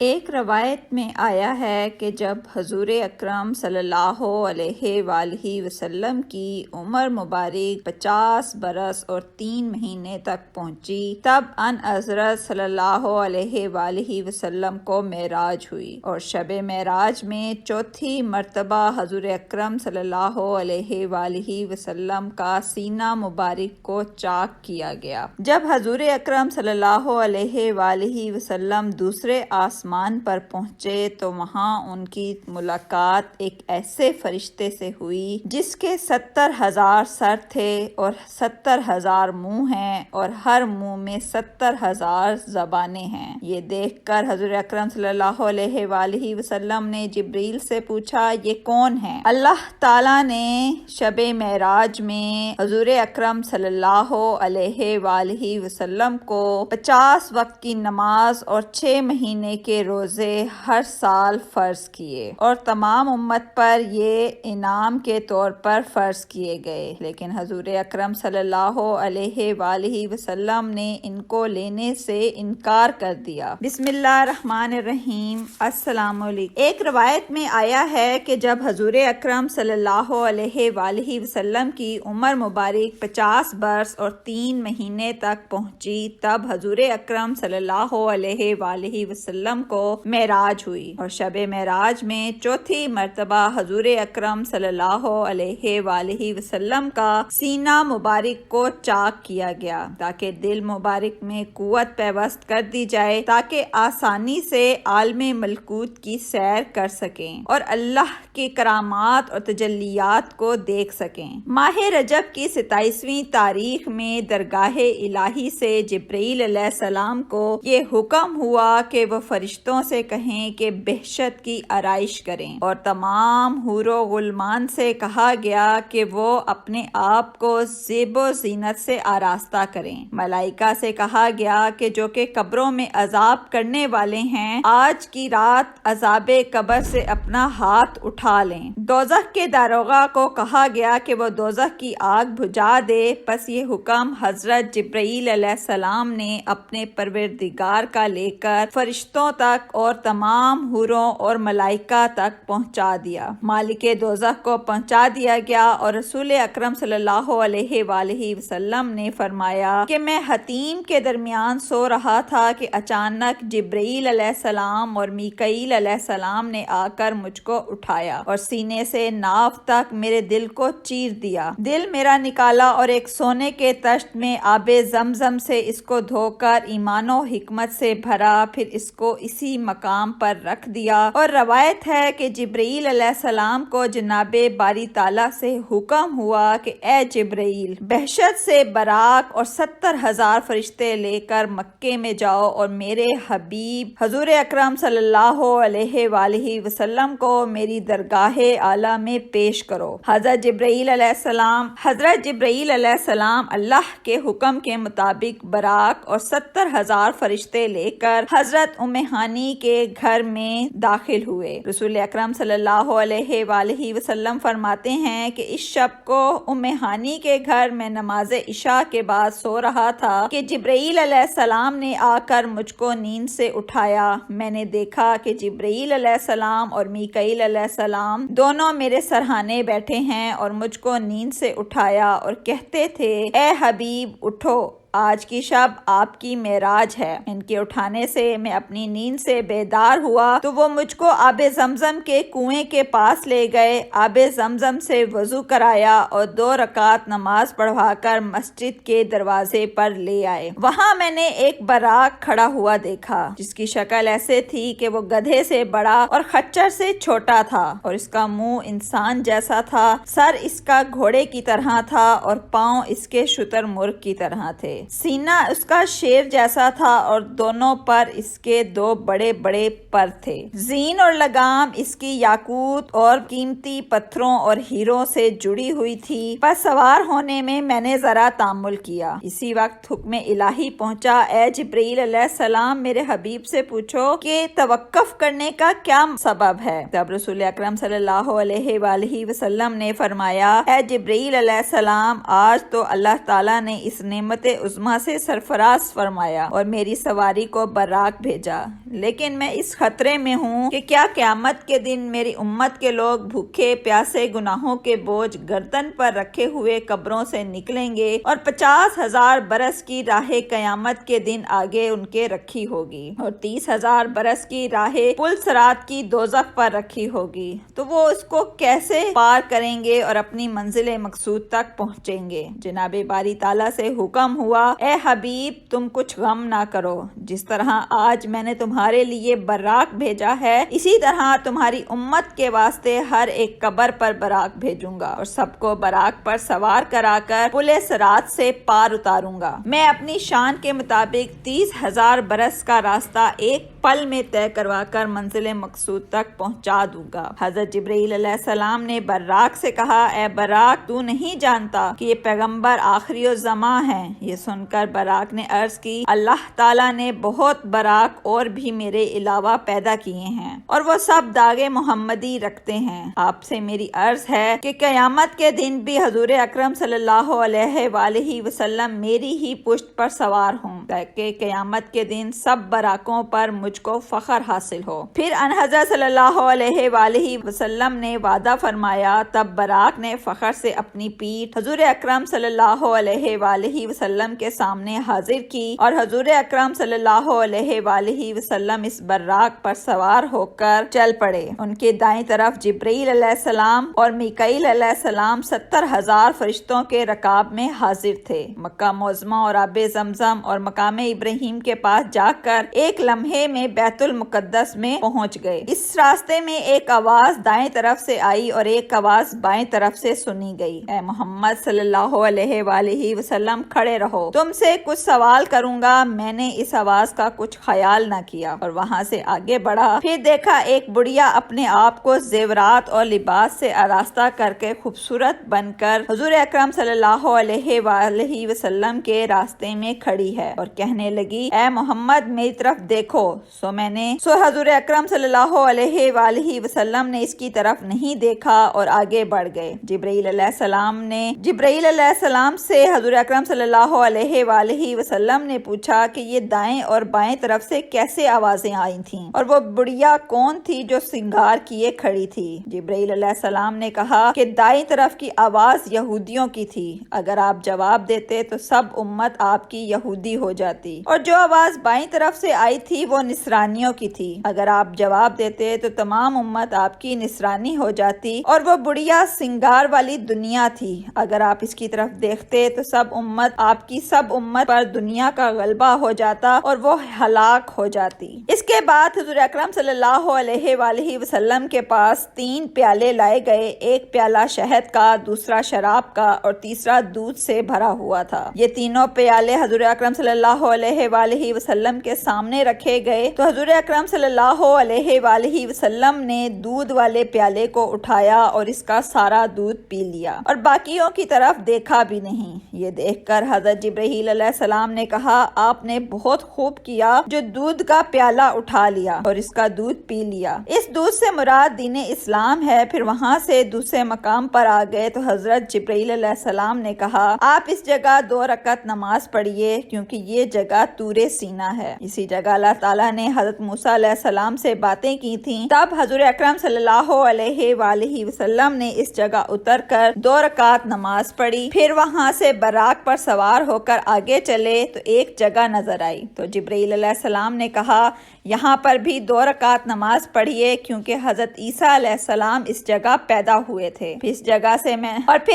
ایک روایت میں آیا ہے کہ جب حضور اکرم صلی اللہ علیہ وآلہ وسلم کی عمر مبارک 50 برس اور 3 مہینے تک پہنچی، تب ان حضرت صلی اللہ علیہ وآلہ وسلم کو معراج ہوئی، اور شب معراج میں چوتھی مرتبہ حضور اکرم صلی اللہ علیہ وآلہ وسلم کا سینہ مبارک کو چاک کیا گیا۔ جب حضور اکرم صلی اللہ علیہ وآلہ وسلم دوسرے آسمان پر پہنچے تو وہاں ان کی ملاقات ایک ایسے فرشتے سے ہوئی جس کے 70,000 سر تھے اور 70,000 منہ ہیں اور ہر منہ میں 70,000 زبانیں ہیں۔ یہ دیکھ کر حضور اکرم صلی اللہ علیہ وآلہ وسلم نے جبریل سے پوچھا، یہ کون ہیں؟ اللہ تعالیٰ نے شب معراج میں حضور اکرم صلی اللہ علیہ وآلہ وسلم کو 50 وقت کی نماز اور 6 مہینے کے روزے ہر سال فرض کیے، اور تمام امت پر یہ انعام کے طور پر فرض کیے گئے، لیکن حضور اکرم صلی اللہ علیہ وآلہ وسلم نے ان کو لینے سے انکار کر دیا۔ بسم اللہ الرحمن الرحیم۔ السلام علیکم۔ ایک روایت میں آیا ہے کہ جب حضور اکرم صلی اللہ علیہ وآلہ وسلم کی عمر مبارک 50 برس اور 3 مہینے تک پہنچی، تب حضور اکرم صلی اللہ علیہ وآلہ وسلم کو معراج ہوئی، اور شب معراج میں چوتھی مرتبہ حضور اکرم صلی اللہ علیہ وآلہ وسلم کا سینہ مبارک کو چاک کیا گیا تاکہ دل مبارک میں قوت پیوست کر دی جائے، تاکہ آسانی سے عالم ملکوت کی سیر کر سکیں اور اللہ کے کرامات اور تجلیات کو دیکھ سکیں۔ ماہ رجب کی 27ویں تاریخ میں درگاہ الہی سے جبرائیل علیہ السلام کو یہ حکم ہوا کہ وہ فرشتوں سے کہیں کہ بہشت کی آرائش کریں، اور تمام حور و غلمان سے کہا گیا کہ وہ اپنے آپ کو زیب و زینت سے آراستہ کریں۔ ملائکہ سے کہا گیا کہ جو کہ قبروں میں عذاب کرنے والے ہیں، آج کی رات عذاب قبر سے اپنا ہاتھ اٹھا لیں۔ دوزخ کے داروغہ کو کہا گیا کہ وہ دوزخ کی آگ بجھا دے۔ پس یہ حکم حضرت جبرائیل علیہ السلام نے اپنے پروردگار کا لے کر فرشتوں تک اور تمام حوروں اور ملائکہ تک پہنچا دیا۔ مالک دوزخ کو پہنچا دیا گیا، اور رسول اکرم صلی اللہ علیہ وآلہ وسلم نے فرمایا کہ میں حتیم کے درمیان سو رہا تھا کہ اچانک جبرائیل علیہ السلام اور میکائیل علیہ السلام نے آ کر مجھ کو اٹھایا اور سینے سے ناف تک میرے دل کو چیر دیا۔ دل میرا نکالا اور ایک سونے کے تشت میں آب زمزم سے اس کو دھو کر ایمان و حکمت سے بھرا، پھر اس کو اسی مقام پر رکھ دیا۔ اور روایت ہے کہ جبرائیل علیہ السلام کو جناب باری تعالیٰ سے حکم ہوا کہ اے جبرائیل، بہشت سے براق اور 70,000 فرشتے لے کر مکے میں جاؤ اور میرے حبیب حضور اکرم صلی اللہ علیہ وآلہ وسلم کو میری درگاہ اعلیٰ میں پیش کرو۔ حضرت جبرائیل علیہ السلام اللہ کے حکم کے مطابق براق اور 70,000 فرشتے لے کر حضرت ام ہانی کے گھر میں داخل ہوئے۔ رسول اکرم صلی اللہ علیہ وآلہ وسلم فرماتے ہیں کہ اس شب کو ام ہانی کے گھر میں نماز عشاء کے بعد سو رہا تھا کہ جبرائیل علیہ السلام نے آ کر مجھ کو نیند سے اٹھایا۔ میں نے دیکھا کہ جبرائیل علیہ السلام اور میکائیل علیہ السلام دونوں میرے سرہانے بیٹھے ہیں اور مجھ کو نیند سے اٹھایا اور کہتے تھے، اے حبیب اٹھو، آج کی شب آپ کی معراج ہے۔ ان کے اٹھانے سے میں اپنی نیند سے بیدار ہوا تو وہ مجھ کو آب زمزم کے کنویں کے پاس لے گئے، آب زمزم سے وضو کرایا اور 2 رکعت نماز پڑھوا کر مسجد کے دروازے پر لے آئے۔ وہاں میں نے ایک براق کھڑا ہوا دیکھا جس کی شکل ایسے تھی کہ وہ گدھے سے بڑا اور خچر سے چھوٹا تھا، اور اس کا منہ انسان جیسا تھا، سر اس کا گھوڑے کی طرح تھا اور پاؤں اس کے شتر مرغ کی طرح تھے۔ سینہ اس کا شیر جیسا تھا اور دونوں پر اس کے 2 بڑے بڑے پر تھے۔ زین اور لگام اس کی یاقوت اور قیمتی پتھروں اور ہیروں سے جڑی ہوئی تھی۔ پس سوار ہونے میں نے ذرا تامل کیا۔ اسی وقت حکم الہی پہنچا، اے جبرائیل علیہ السلام، میرے حبیب سے پوچھو کہ توقف کرنے کا کیا سبب ہے؟ تب رسول اکرم صلی اللہ علیہ وآلہ وسلم نے فرمایا، اے جبرائیل علیہ السلام، آج تو اللہ تعالیٰ نے اس نعمت عظمیٰ سے سرفراز فرمایا اور میری سواری کو براق بھیجا۔ لیکن میں اس خطرے میں ہوں کہ کیا قیامت کے دن میری امت کے لوگ بھوکے پیاسے گناہوں کے بوجھ گردن پر رکھے ہوئے قبروں سے نکلیں گے اور 50,000 برس کی راہ قیامت کے دن آگے ان کے رکھی ہوگی اور 30,000 برس کی راہ پل صراط کی دوزخ پر رکھی ہوگی، تو وہ اس کو کیسے پار کریں گے اور اپنی منزل مقصود تک پہنچیں گے؟ جناب باری تعالیٰ سے حکم ہوا، اے حبیب تم کچھ غم نہ کرو، جس طرح آج میں نے تمہارے لیے براق بھیجا ہے اسی طرح تمہاری امت کے واسطے ہر ایک قبر پر براق بھیجوں گا اور سب کو براق پر سوار کرا کر پل صراط سے پار اتاروں گا۔ میں اپنی شان کے مطابق 30,000 برس کا راستہ ایک پل میں طے کروا کر منزل مقصود تک پہنچا دوں گا۔ حضرت جبرائیل علیہ السلام نے براق سے کہا، اے براق تو نہیں جانتا کہ یہ پیغمبر آخری الزماں ہیں؟ یہ سن کر براق نے عرض کی، اللہ تعالیٰ نے بہت براق اور بھی میرے علاوہ پیدا کیے ہیں اور وہ سب داغ محمدی رکھتے ہیں۔ آپ سے میری عرض ہے کہ قیامت کے دن بھی حضور اکرم صلی اللہ علیہ وآلہ وسلم میری ہی پشت پر سوار ہوں تاکہ قیامت کے دن سب براقوں پر مجھ کو فخر حاصل ہو۔ پھر ان حضرت صلی اللہ علیہ وآلہ وسلم نے وعدہ فرمایا، تب براق نے فخر سے اپنی پیٹھ حضور اکرم صلی اللہ علیہ وآلہ وسلم کے سامنے حاضر کی اور حضور اکرم صلی اللہ علیہ وآلہ وسلم اس براق پر سوار ہو کر چل پڑے۔ ان کے دائیں طرف جبرائیل علیہ السلام اور میکائیل علیہ السلام 70,000 فرشتوں کے رکاب میں حاضر تھے۔ مکہ معظمہ اور آب زمزم اور مقام ابراہیم کے پاس جا کر ایک لمحے میں بیت المقدس میں پہنچ گئے۔ اس راستے میں ایک آواز دائیں طرف سے آئی اور ایک آواز بائیں طرف سے سنی گئی، اے محمد صلی اللہ علیہ وآلہ وسلم کھڑے رہو، تم سے کچھ سوال کروں گا۔ میں نے اس آواز کا کچھ خیال نہ کیا اور وہاں سے آگے بڑھا۔ پھر دیکھا ایک بڑھیا اپنے آپ کو زیورات اور لباس سے آراستہ کر کے خوبصورت بن کر حضور اکرم صلی اللہ علیہ وآلہ وسلم کے راستے میں کھڑی ہے اور کہنے لگی، اے محمد میری طرف دیکھو۔ سو حضور اکرم صلی اللہ علیہ وآلہ وسلم نے اس کی طرف نہیں دیکھا اور آگے بڑھ گئے۔ جبرائیل علیہ السلام سے حضور اکرم صلی اللہ علیہ وآلہ وسلم نے پوچھا کہ یہ دائیں اور بائیں طرف سے کیسے آوازیں آئی تھیں اور وہ بڑھیا کون تھی جو سنگار کیے کھڑی تھی؟ جبرائیل علیہ السلام نے کہا کہ دائیں طرف کی آواز یہودیوں کی تھی، اگر آپ جواب دیتے تو سب امت آپ کی یہودی ہو جاتی، اور جو آواز بائیں طرف سے آئی تھی وہ نصرانیوں کی تھی، اگر آپ جواب دیتے تو تمام امت آپ کی نصرانی ہو جاتی، اور وہ بڑھیا سنگار والی دنیا تھی، اگر آپ اس کی طرف دیکھتے تو سب امت پر دنیا کا غلبہ ہو جاتا اور وہ ہلاک ہو جاتی۔ اس کے بعد حضور اکرم صلی اللہ علیہ وآلہ وسلم کے پاس 3 پیالے لائے گئے، ایک پیالہ شہد کا، دوسرا شراب کا اور تیسرا دودھ سے بھرا ہوا تھا۔ یہ تینوں پیالے حضور اکرم صلی اللہ علیہ وآلہ وسلم کے سامنے رکھے گئے تو حضور اکرم صلی اللہ علیہ وآلہ وسلم نے دودھ والے پیالے کو اٹھایا اور اس کا سارا دودھ پی لیا اور باقیوں کی طرف دیکھا بھی نہیں۔ یہ دیکھ کر حضرت جبرائیل علیہ السلام نے کہا، آپ نے بہت خوب کیا جو دودھ کا پیالہ اٹھا لیا اور اس کا دودھ پی لیا۔ اس دودھ سے مراد دین اسلام ہے۔ پھر وہاں سے دوسرے مقام پر آ گئے تو حضرت جبرائیل علیہ السلام نے کہا، آپ اس جگہ 2 رکعت نماز پڑھیے کیونکہ یہ جگہ طور سینا ہے۔ اسی جگہ اللہ تعالیٰ نے حضرت موسیٰ علیہ السلام سے باتیں کی تھیں، تب حضور اکرم صلی اللہ علیہ وآلہ وسلم نے اس جگہ اتر کر 2 رکعت نماز پڑھی۔ پھر وہاں سے براق پر سوار ہو کر آگے چلے تو ایک جگہ نظر آئی تو جبرائیل علیہ السلام نے کہا، یہاں پر بھی 2 رکعت نماز پڑھیے کیونکہ حضرت عیسیٰ علیہ السلام اس جگہ پیدا ہوئے تھے۔ پھر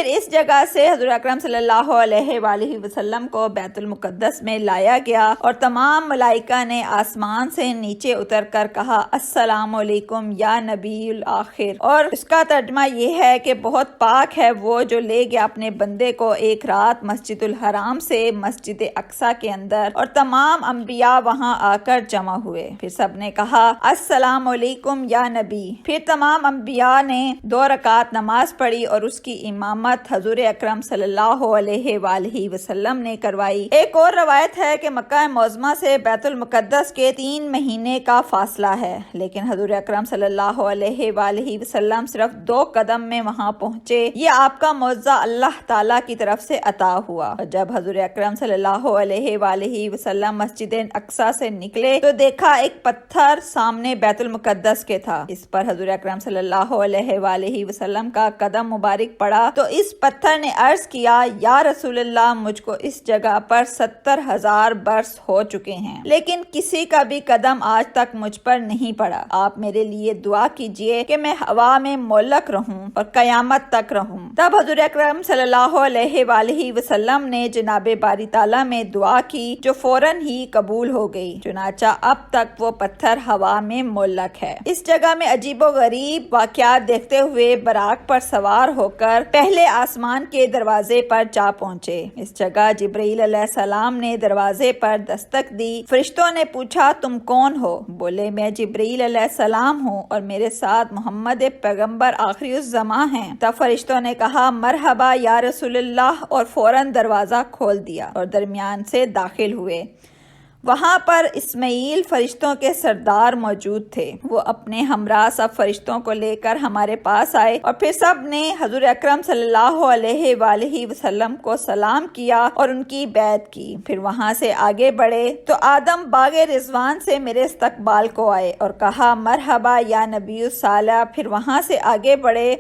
اس جگہ سے حضور اکرم صلی اللہ علیہ وآلہ وسلم کو بیت المقدس میں لایا گیا اور تمام ملائکہ نے آسمان سے نیچے اتر کر کہا، السلام علیکم یا نبی الآخر، اور اس کا ترجمہ یہ ہے کہ بہت پاک ہے وہ جو لے گیا اپنے بندے کو ایک رات مسجد الحرام سے مسجد اقصی کے اندر، اور تمام انبیاء وہاں آ کر جمع ہوئے۔ پھر سب نے کہا، السلام علیکم یا نبی۔ پھر تمام انبیاء نے 2 رکعت نماز پڑھی اور اس کی امامت حضور اکرم صلی اللہ علیہ وآلہ وسلم نے کروائی۔ ایک اور روایت ہے کہ مکہ معظمہ سے بیت المقدس کے 3 مہینے کا فاصلہ ہے، لیکن حضور اکرم صلی اللہ علیہ وآلہ وسلم صرف 2 قدم میں وہاں پہنچے۔ یہ آپ کا معجزہ اللہ تعالیٰ کی طرف سے عطا ہوا۔ جب حضور اکرم صلی اللہ علیہ وآلہ وسلم مسجد اقصی سے نکلے تو دیکھا ایک پتھر سامنے بیت المقدس کے تھا۔ اس پر حضور اکرم صلی اللہ علیہ وآلہ وسلم کا قدم مبارک پڑا تو اس پتھر نے عرض کیا، یا رسول اللہ، مجھ کو اس جگہ پر 70,000 برس ہو چکے ہیں، لیکن کسی کا بھی قدم آج تک مجھ پر نہیں پڑا۔ آپ میرے لیے دعا کیجئے کہ میں ہوا میں معلق رہوں اور قیامت تک رہوں۔ تب حضور اکرم صلی اللہ علیہ وآلہ وسلم نے جناب باری تعالیٰ میں دعا کی جو فوراً ہی قبول ہو گئی، چنانچہ اب تک وہ پتھر ہوا میں معلق ہے۔ اس جگہ میں عجیب و غریب واقعات دیکھتے ہوئے براق پر سوار ہو کر پہلے آسمان کے دروازے پر جا پہنچے۔ اس جگہ جبرائیل علیہ السلام نے دروازے پر دستک دی۔ فرشتوں نے پوچھا، تم کون ہو؟ بولے، میں جبرائیل علیہ السلام ہوں اور میرے ساتھ محمد پیغمبر آخری الزماں ہیں۔ تب فرشتوں نے کہا، مرحبا یا رسول اللہ، اور فوراً دروازہ کھول دیا اور درمیان سے داخل ہوئے۔ وہاں پر اسماعیل فرشتوں کے سردار موجود تھے۔ وہ اپنے ہمراہ سب فرشتوں کو لے کر ہمارے پاس آئے اور پھر سب نے حضور اکرم صلی اللہ علیہ وآلہ وسلم کو سلام کیا اور ان کی بیعت کی۔ پھر وہاں سے آگے بڑھے تو آدم باغ رضوان سے میرے استقبال کو آئے اور کہا، مرحبا یا نبی الصالح۔ پھر وہاں سے آگے بڑھے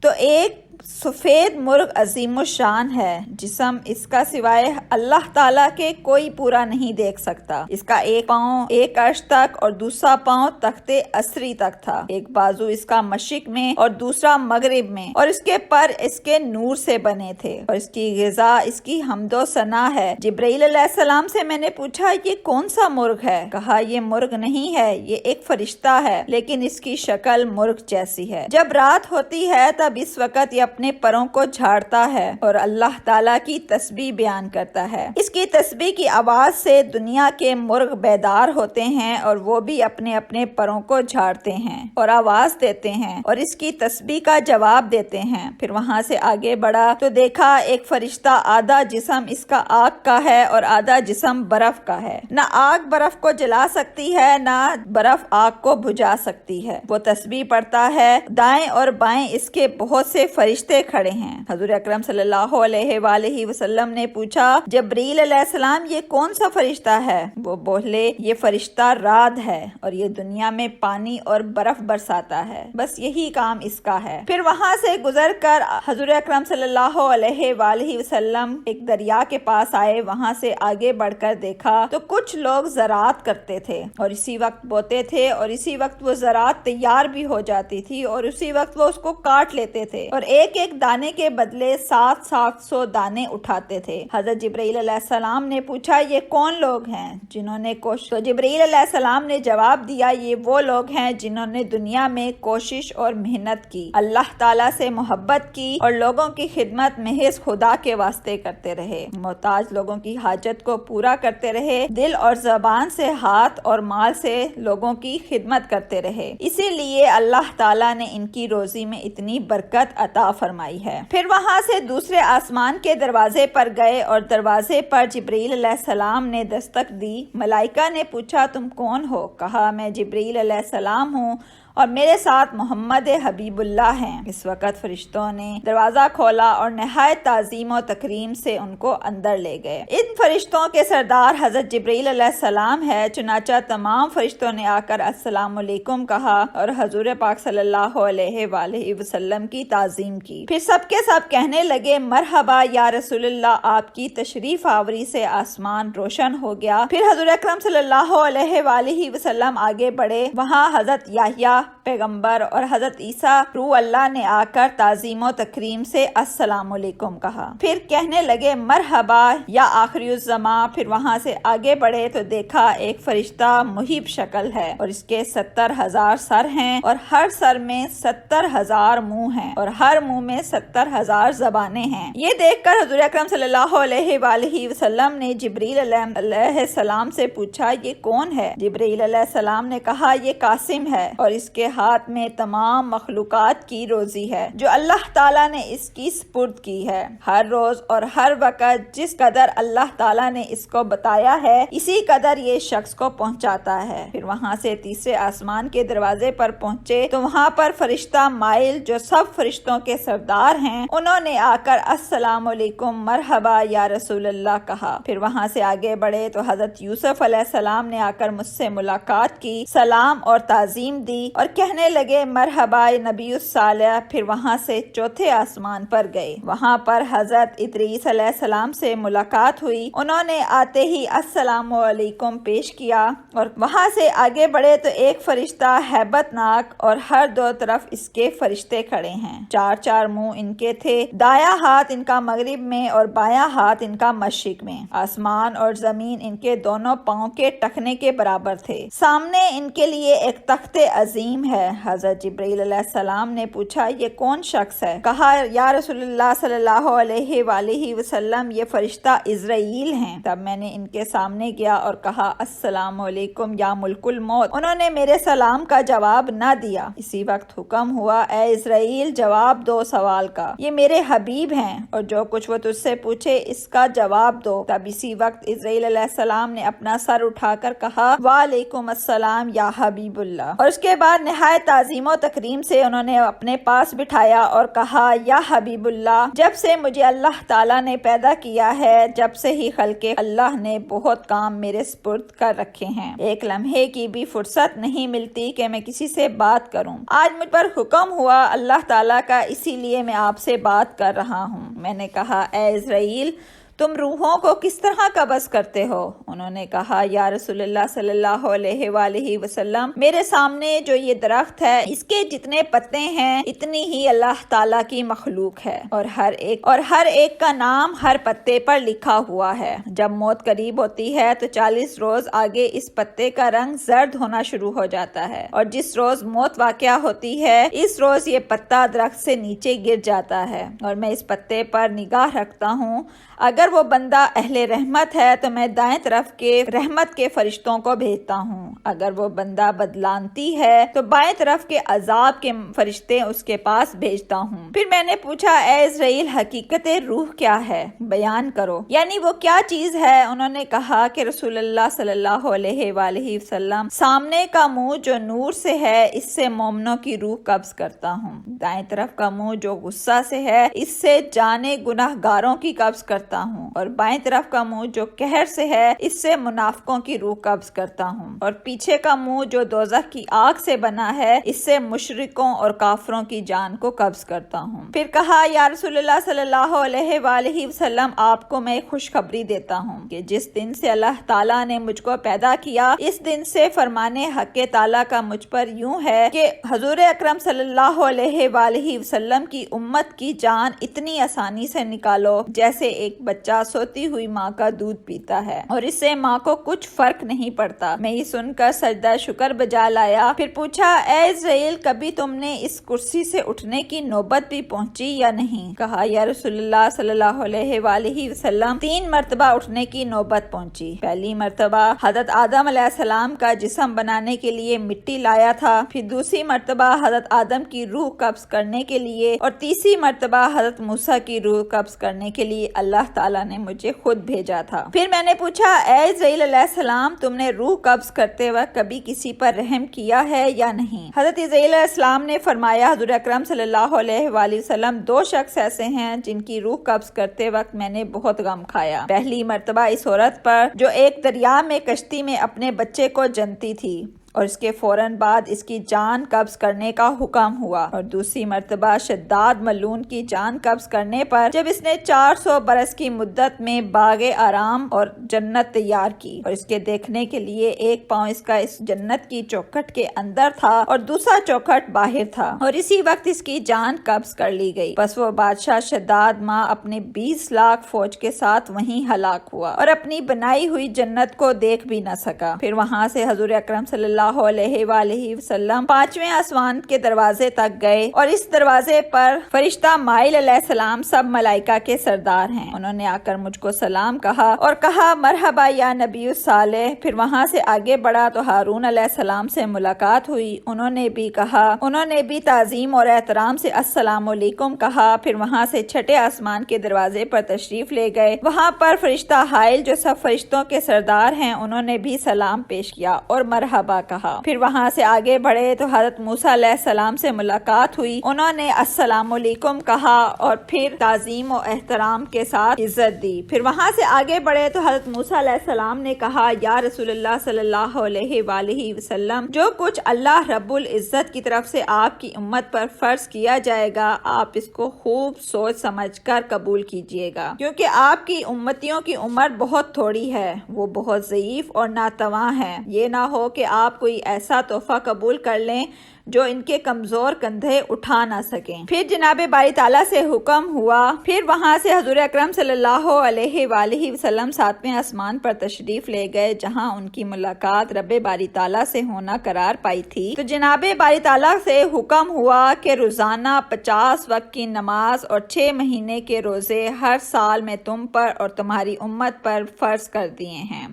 تو ایک سفید مرغ عظیم الشان ہے، جسم اس کا سوائے اللہ تعالیٰ کے کوئی پورا نہیں دیکھ سکتا۔ اس کا ایک پاؤں ایک عرش تک اور دوسرا پاؤں تخت عصری تک تھا۔ ایک بازو اس کا مشرق میں اور دوسرا مغرب میں، اور اس کے پر اس کے نور سے بنے تھے، اور اس کی غذا اس کی حمد و ثنا ہے۔ جبرائیل علیہ السلام سے میں نے پوچھا، یہ کون سا مرغ ہے؟ کہا، یہ مرغ نہیں ہے، یہ ایک فرشتہ ہے، لیکن اس کی شکل مرغ جیسی ہے۔ جب رات ہوتی ہے تب اس وقت یہ اپنے پروں کو جھاڑتا ہے اور اللہ تعالیٰ کی تسبیح بیان کرتا ہے۔ اس کی تسبیح کی آواز سے دنیا کے مرغ بیدار ہوتے ہیں اور وہ بھی اپنے اپنے پروں کو جھاڑتے ہیں اور آواز دیتے ہیں اور اس کی تسبیح کا جواب دیتے ہیں۔ پھر وہاں سے آگے بڑھا تو دیکھا ایک فرشتہ، آدھا جسم اس کا آگ کا ہے اور آدھا جسم برف کا ہے۔ نہ آگ برف کو جلا سکتی ہے، نہ برف آگ کو بجھا سکتی ہے۔ وہ تسبیح پڑھتا ہے، دائیں اور بائیں اس کے بہت سے فرشتے کھڑے ہیں۔ حضور اکرم صلی اللہ علیہ وآلہ وسلم نے پوچھا، جبرائیل علیہ السلام، یہ کون سا فرشتہ ہے؟ وہ بولے، یہ فرشتہ رعد ہے اور یہ دنیا میں پانی اور برف برساتا ہے، بس یہی کام اس کا ہے۔ پھر وہاں سے گزر کر حضور اکرم صلی اللہ علیہ وآلہ وسلم ایک دریا کے پاس آئے۔ وہاں سے آگے بڑھ کر دیکھا تو کچھ لوگ زراعت کرتے تھے اور اسی وقت بوتے تھے اور اسی وقت وہ زراعت تیار بھی ہو جاتی تھی اور اسی وقت وہ اس کو کاٹ لیتے تھے اور ایک ایک دانے کے بدلے 700 دانے اٹھاتے تھے۔ حضرت جبرائیل علیہ السلام نے پوچھا، یہ کون لوگ ہیں جنہوں نے تو جبرائیل علیہ السلام نے جواب دیا، یہ وہ لوگ ہیں جنہوں نے دنیا میں کوشش اور محنت کی، اللہ تعالیٰ سے محبت کی اور لوگوں کی خدمت محض خدا کے واسطے کرتے رہے، محتاج لوگوں کی حاجت کو پورا کرتے رہے، دل اور زبان سے، ہاتھ اور مال سے لوگوں کی خدمت کرتے رہے، اسی لیے اللہ تعالیٰ نے ان کی روزی میں اتنی برکت عطا فرمائی ہے۔ پھر وہاں سے دوسرے آسمان کے دروازے پر گئے اور دروازے پر جبرائیل علیہ السلام نے دستک دی۔ ملائکہ نے پوچھا، تم کون ہو؟ کہا، میں جبرائیل علیہ السلام ہوں اور میرے ساتھ محمد حبیب اللہ ہیں۔ اس وقت فرشتوں نے دروازہ کھولا اور نہایت تعظیم و تکریم سے ان کو اندر لے گئے۔ ان فرشتوں کے سردار حضرت جبرائیل علیہ السلام ہے، چنانچہ تمام فرشتوں نے آ کر السلام علیکم کہا اور حضور پاک صلی اللہ علیہ وآلہ وسلم کی تعظیم کی۔ پھر سب کے سب کہنے لگے، مرحبا یا رسول اللہ، آپ کی تشریف آوری سے آسمان روشن ہو گیا۔ پھر حضور اکرم صلی اللہ علیہ وآلہ وسلم آگے بڑھے۔ وہاں حضرت یحییٰ پیغمبر اور حضرت عیسیٰ روح اللہ نے آ کر تعظیم و تکریم سے السلام علیکم کہا۔ پھر کہنے لگے، مرحبا یا آخری الزماں۔ پھر وہاں سے آگے بڑھے تو دیکھا ایک فرشتہ محیب شکل ہے اور اس کے 70,000 سر ہیں اور ہر سر میں 70,000 منہ ہیں اور ہر منہ میں 70,000 زبانیں ہیں۔ یہ دیکھ کر حضور اکرم صلی اللہ علیہ وآلہ وسلم نے جبرائیل علیہ السلام سے پوچھا، یہ کون ہے؟ جبرائیل علیہ السلام نے کہا، یہ قاسم ہے اور اس کے ہاتھ میں تمام مخلوقات کی روزی ہے جو اللہ تعالیٰ نے اس کی سپرد کی ہے۔ ہر روز اور ہر وقت جس قدر اللہ تعالیٰ نے اس کو بتایا ہے اسی قدر یہ شخص کو پہنچاتا ہے۔ پھر وہاں سے تیسرے آسمان کے دروازے پر پہنچے تو وہاں پر فرشتہ مائل جو سب فرشتوں کے سردار ہیں، انہوں نے آ کر السلام علیکم مرحبا یا رسول اللہ کہا۔ پھر وہاں سے آگے بڑھے تو حضرت یوسف علیہ السلام نے آ کر مجھ سے ملاقات کی، سلام اور تعظیم دی اور کہنے لگے مرحبا نبی الصالح۔ پھر وہاں سے چوتھے آسمان پر گئے، وہاں پر حضرت ادریس علیہ السلام سے ملاقات ہوئی، انہوں نے آتے ہی السلام علیکم پیش کیا اور وہاں سے آگے بڑھے تو ایک فرشتہ ہیبت ناک اور ہر دو طرف اس کے فرشتے کھڑے ہیں، چار چار منہ ان کے تھے، دایاں ہاتھ ان کا مغرب میں اور بایاں ہاتھ ان کا مشرق میں، آسمان اور زمین ان کے دونوں پاؤں کے ٹخنے کے برابر تھے، سامنے ان کے لیے ایک تخت عظیم ہے۔ حضرت جبرائیل علیہ السلام نے پوچھا یہ کون شخص ہے؟ کہا یا رسول اللہ صلی اللہ علیہ وآلہ وسلم یہ فرشتہ عزرائیل ہیں۔ تب میں نے ان کے سامنے گیا اور کہا السلام علیکم یا ملک الموت، انہوں نے میرے سلام کا جواب نہ دیا۔ اسی وقت حکم ہوا اے عزرائیل جواب دو سوال کا، یہ میرے حبیب ہیں اور جو کچھ وہ تجھ سے پوچھے اس کا جواب دو۔ تب اسی وقت عزرائیل علیہ السلام نے اپنا سر اٹھا کر کہا وعلیکم السلام یا حبیب اللہ، اور اس کے بعد نہایت تعظیم و تکریم سے انہوں نے اپنے پاس بٹھایا اور کہا یا حبیب اللہ، جب سے مجھے اللہ تعالیٰ نے پیدا کیا ہے جب سے ہی خلق اللہ نے بہت کام میرے سپرد کر رکھے ہیں، ایک لمحے کی بھی فرصت نہیں ملتی کہ میں کسی سے بات کروں، آج مجھ پر حکم ہوا اللہ تعالیٰ کا، اسی لیے میں آپ سے بات کر رہا ہوں۔ میں نے کہا اے عزرائیل تم روحوں کو کس طرح قبض کرتے ہو؟ انہوں نے کہا یا رسول اللہ صلی اللہ علیہ وآلہ وسلم میرے سامنے جو یہ درخت ہے اس کے جتنے پتے ہیں اتنی ہی اللہ تعالیٰ کی مخلوق ہے اور ہر ایک کا نام ہر پتے پر لکھا ہوا ہے۔ جب موت قریب ہوتی ہے تو 40 روز آگے اس پتے کا رنگ زرد ہونا شروع ہو جاتا ہے اور جس روز موت واقع ہوتی ہے اس روز یہ پتا درخت سے نیچے گر جاتا ہے اور میں اس پتے پر نگاہ رکھتا ہوں، اگر وہ بندہ اہل رحمت ہے تو میں دائیں طرف کے رحمت کے فرشتوں کو بھیجتا ہوں، اگر وہ بندہ بدلانتی ہے تو بائیں طرف کے عذاب کے فرشتے اس کے پاس بھیجتا ہوں۔ پھر میں نے پوچھا اے عزرائیل حقیقت روح کیا ہے؟ بیان کرو، یعنی وہ کیا چیز ہے؟ انہوں نے کہا کہ رسول اللہ صلی اللہ علیہ وآلہ وسلم سامنے کا منہ جو نور سے ہے اس سے مومنوں کی روح قبض کرتا ہوں، دائیں طرف کا منہ جو غصہ سے ہے اس سے جانے گناہ گاروں کی قبض کرتا ہوں، اور بائیں طرف کا منہ جو قہر سے ہے اس سے منافقوں کی روح قبض کرتا ہوں، اور پیچھے کا منہ جو دوزخ کی آگ سے بنا ہے اس سے مشرکوں اور کافروں کی جان کو قبض کرتا ہوں۔ پھر کہا یا رسول اللہ صلی اللہ علیہ وآلہ وسلم آپ کو میں خوشخبری دیتا ہوں کہ جس دن سے اللہ تعالیٰ نے مجھ کو پیدا کیا اس دن سے فرمانے حق تعالیٰ کا مجھ پر یوں ہے کہ حضور اکرم صلی اللہ علیہ وآلہ وسلم کی امت کی جان اتنی آسانی سے نکالو جیسے ایک بچہ سوتی ہوئی ماں کا دودھ پیتا ہے اور اس سے ماں کو کچھ فرق نہیں پڑتا۔ میں یہ سن کر سجدہ شکر بجا لایا، پھر پوچھا اے عزرائیل کبھی تم نے اس کرسی سے اٹھنے کی نوبت بھی پہنچی یا نہیں؟ کہا یا رسول اللہ صلی اللہ علیہ وآلہ وسلم 3 مرتبہ اٹھنے کی نوبت پہنچی۔ پہلی مرتبہ حضرت آدم علیہ السلام کا جسم بنانے کے لیے مٹی لایا تھا، پھر دوسری مرتبہ حضرت آدم کی روح قبض کرنے کے لیے اور تیسری مرتبہ حضرت موسیٰ کی روح قبض کرنے کے لیے اللہ تعالیٰ نے مجھے خود بھیجا تھا۔ پھر میں نے پوچھا اے عزرائیل علیہ السلام تم نے روح قبض کرتے وقت کبھی کسی پر رحم کیا ہے یا نہیں؟ حضرت عزرائیل علیہ السلام نے فرمایا حضور اکرم صلی اللہ علیہ وآلہ وسلم 2 شخص ایسے ہیں جن کی روح قبض کرتے وقت میں نے بہت غم کھایا، پہلی مرتبہ اس عورت پر جو ایک دریا میں کشتی میں اپنے بچے کو جنتی تھی اور اس کے فوراً بعد اس کی جان قبض کرنے کا حکم ہوا، اور دوسری مرتبہ شداد ملعون کی جان قبض کرنے پر جب اس نے 400 برس کی مدت میں باغ آرام اور جنت تیار کی اور اس کے دیکھنے کے لیے ایک پاؤں اس کا اس جنت کی چوکھٹ کے اندر تھا اور دوسرا چوکھٹ باہر تھا، اور اسی وقت اس کی جان قبض کر لی گئی۔ بس وہ بادشاہ شداد ماں اپنے 20 لاکھ فوج کے ساتھ وہیں ہلاک ہوا اور اپنی بنائی ہوئی جنت کو دیکھ بھی نہ سکا۔ پھر وہاں سے حضور اکرم صلی اللہ اللہ علیہ وآلہ وسلم 5ویں آسمان کے دروازے تک گئے، اور اس دروازے پر فرشتہ مائل علیہ السلام سب ملائکہ کے سردار ہیں، انہوں نے آ کر مجھ کو سلام کہا اور کہا مرحبا یا نبی صالح۔ پھر وہاں سے آگے بڑھا تو ہارون علیہ السلام سے ملاقات ہوئی، انہوں نے بھی تعظیم اور احترام سے السلام علیکم کہا۔ پھر وہاں سے 6 آسمان کے دروازے پر تشریف لے گئے، وہاں پر فرشتہ حائل جو سب فرشتوں کے سردار ہیں، انہوں نے بھی سلام پیش کیا اور مرحبا کہا۔ پھر وہاں سے آگے بڑھے تو حضرت موسیٰ علیہ السلام سے ملاقات ہوئی، انہوں نے السلام علیکم کہا اور پھر تعظیم و احترام کے ساتھ عزت دی۔ پھر وہاں سے آگے بڑھے تو حضرت موسیٰ علیہ السلام نے کہا یا رسول اللہ صلی اللہ علیہ وآلہ وسلم، جو کچھ اللہ رب العزت کی طرف سے آپ کی امت پر فرض کیا جائے گا، آپ اس کو خوب سوچ سمجھ کر قبول کیجئے گا، کیونکہ آپ کی امتیوں کی عمر بہت تھوڑی ہے، وہ بہت ضعیف اور ناتواں ہے، یہ نہ ہو کہ آپ کوئی ایسا تحفہ قبول کر لیں جو ان کے کمزور کندھے اٹھا نہ سکیں۔ پھر جناب باری تعالیٰ سے حکم ہوا، پھر وہاں سے حضور اکرم صلی اللہ علیہ وآلہ وسلم 7ویں آسمان پر تشریف لے گئے، جہاں ان کی ملاقات رب باری تعالیٰ سے ہونا قرار پائی تھی۔ تو جناب باری تعالیٰ سے حکم ہوا کہ روزانہ 50 وقت کی نماز اور 6 مہینے کے روزے ہر سال میں تم پر اور تمہاری امت پر فرض کر دیے ہیں۔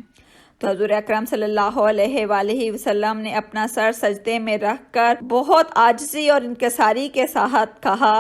تو حضور اکرم صلی اللہ علیہ وآلہ وسلم نے اپنا سر سجدے میں رکھ کر بہت عاجزی اور انکساری کے ساتھ کہا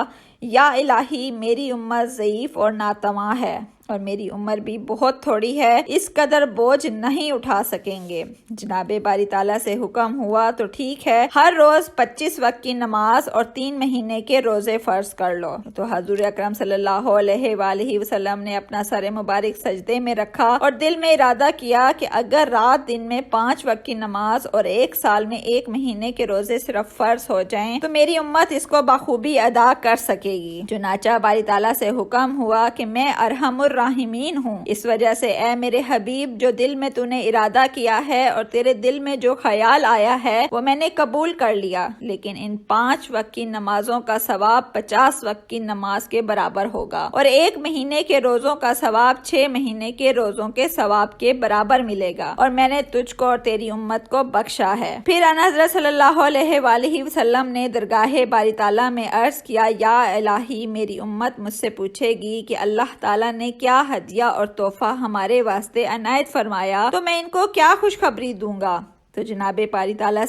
یا الہی، میری امت ضعیف اور ناتواں ہے اور میری عمر بھی بہت تھوڑی ہے، اس قدر بوجھ نہیں اٹھا سکیں گے۔ جناب باری تعالیٰ سے حکم ہوا تو ٹھیک ہے، ہر روز 25 وقت کی نماز اور 3 مہینے کے روزے فرض کر لو۔ تو حضور اکرم صلی اللہ علیہ وآلہ وسلم نے اپنا سر مبارک سجدے میں رکھا اور دل میں ارادہ کیا کہ اگر رات دن میں 5 وقت کی نماز اور 1 سال میں 1 مہینے کے روزے صرف فرض ہو جائیں تو میری امت اس کو بخوبی ادا کر سکے گی۔ چنانچہ باری تعالیٰ سے حکم ہوا کہ میں ارحم الراحمین ہوں، اس وجہ سے اے میرے حبیب، جو دل میں تو نے ارادہ کیا ہے اور تیرے دل میں جو خیال آیا ہے وہ میں نے قبول کر لیا، لیکن ان 5 وقت کی نمازوں کا ثواب 50 وقت کی نماز کے برابر ہوگا، اور 1 مہینے کے روزوں کا ثواب 6 مہینے کے روزوں کے ثواب کے برابر ملے گا، اور میں نے تجھ کو اور تیری امت کو بخشا ہے۔ پھر ان حضرت صلی اللہ علیہ وآلہ وسلم نے درگاہ باری تعالیٰ میں عرض کیا یا الہی، میری امت مجھ سے پوچھے گی کہ اللہ تعالیٰ نے کیا ہدیہ اور تحفہ ہمارے واسطے عنایت فرمایا، تو میں ان کو کیا خوشخبری دوں گا؟ تو جناب باری تعالیٰ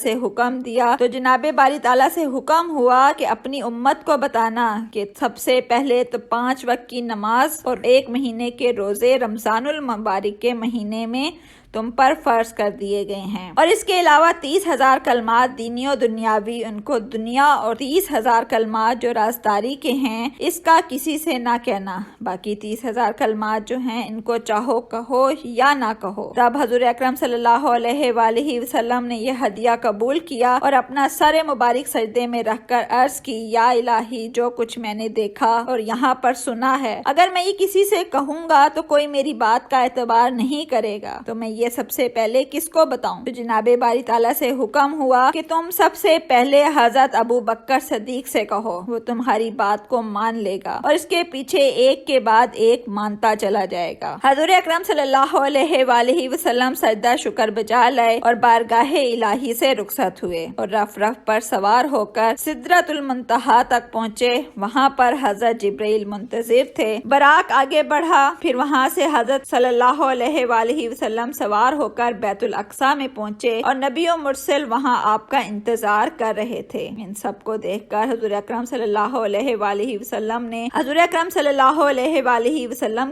سے حکم ہوا کہ اپنی امت کو بتانا کہ سب سے پہلے تو 5 وقت کی نماز اور 1 مہینے کے روزے رمضان المبارک کے مہینے میں تم پر فرض کر دیے گئے ہیں، اور اس کے علاوہ 30,000 کلمات دینی و دنیاوی ان کو دنیا، اور 30,000 کلمات جو رازداری کے ہیں اس کا کسی سے نہ کہنا، باقی 30,000 کلمات جو ہیں ان کو چاہو کہو یا نہ کہو۔ تب حضور اکرم صلی اللہ علیہ وآلہ وسلم نے یہ ہدیہ قبول کیا اور اپنا سر مبارک سجدے میں رکھ کر عرض کی یا الہی، جو کچھ میں نے دیکھا اور یہاں پر سنا ہے، اگر میں یہ کسی سے کہوں گا تو کوئی میری بات کا اعتبار نہیں کرے گا، تو میں یہ سب سے پہلے کس کو بتاؤں؟ تو جناب باری تعالیٰ سے حکم ہوا کہ تم سب سے پہلے حضرت ابو بکر صدیق سے کہو، وہ تمہاری بات کو مان لے گا اور اس کے پیچھے ایک کے بعد ایک مانتا چلا جائے گا۔ حضور اکرم صلی اللہ علیہ وآلہ وسلم سجدہ شکر بجا لائے اور بارگاہ الہی سے رخصت ہوئے اور رف پر سوار ہو کر سدرۃ المنتہا تک پہنچے، وہاں پر حضرت جبرائیل منتظر تھے۔ براق آگے بڑھا، پھر وہاں سے حضرت صلی اللہ علیہ وآلہ وسلم سوار ہو کر بیت الاقصی میں پہنچے اور نبی و مرسل وہاں آپ کا انتظار کر رہے تھے۔ ان سب کو دیکھ کر حضور اکرم صلی اللہ علیہ وآلہ وسلم نے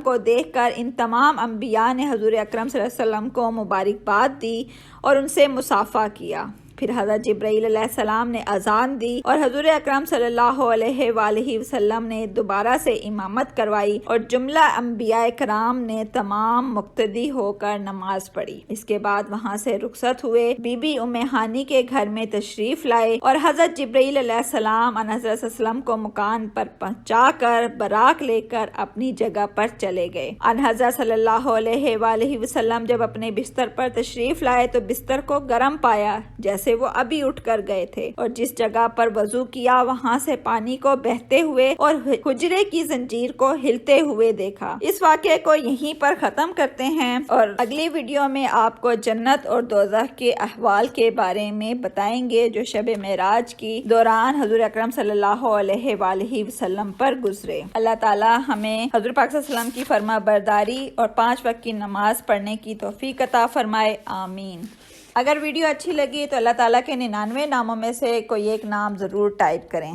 کو دیکھ کر ان تمام انبیاء نے حضور اکرم صلی اللہ علیہ وسلم کو مبارکباد دی اور ان سے مصافحہ کیا۔ پھر حضرت جبرائیل علیہ السلام نے اذان دی اور حضور اکرم صلی اللہ علیہ وآلہ وسلم نے دوبارہ سے امامت کروائی اور جملہ انبیاء کرام نے تمام مقتدی ہو کر نماز پڑھی۔ اس کے بعد وہاں سے رخصت ہوئے، بی بی ام ہانی کے گھر میں تشریف لائے اور حضرت جبرائیل علیہ السلام ان حضرت صلی اللہ علیہ وسلم کو مکان پر پہنچا کر براق لے کر اپنی جگہ پر چلے گئے۔ ان حضرت صلی اللہ علیہ وآلہ وسلم جب اپنے بستر پر تشریف لائے تو بستر کو گرم پایا، جیسے سے وہ ابھی اٹھ کر گئے تھے اور جس جگہ پر وضو کیا وہاں سے پانی کو بہتے ہوئے اور حجرے کی زنجیر کو ہلتے ہوئے دیکھا۔ اس واقعے کو یہیں پر ختم کرتے ہیں اور اگلی ویڈیو میں آپ کو جنت اور دوزخ کے احوال کے بارے میں بتائیں گے جو شب معراج کی دوران حضور اکرم صلی اللہ علیہ وآلہ وسلم پر گزرے۔ اللہ تعالی ہمیں حضور پاک صلی اللہ علیہ وسلم کی فرما برداری اور 5 وقت کی نماز پڑھنے کی توفیق عطا فرمائے، آمین۔ اگر ویڈیو اچھی لگی تو اللہ تعالیٰ کے 99 ناموں میں سے کوئی ایک نام ضرور ٹائپ کریں۔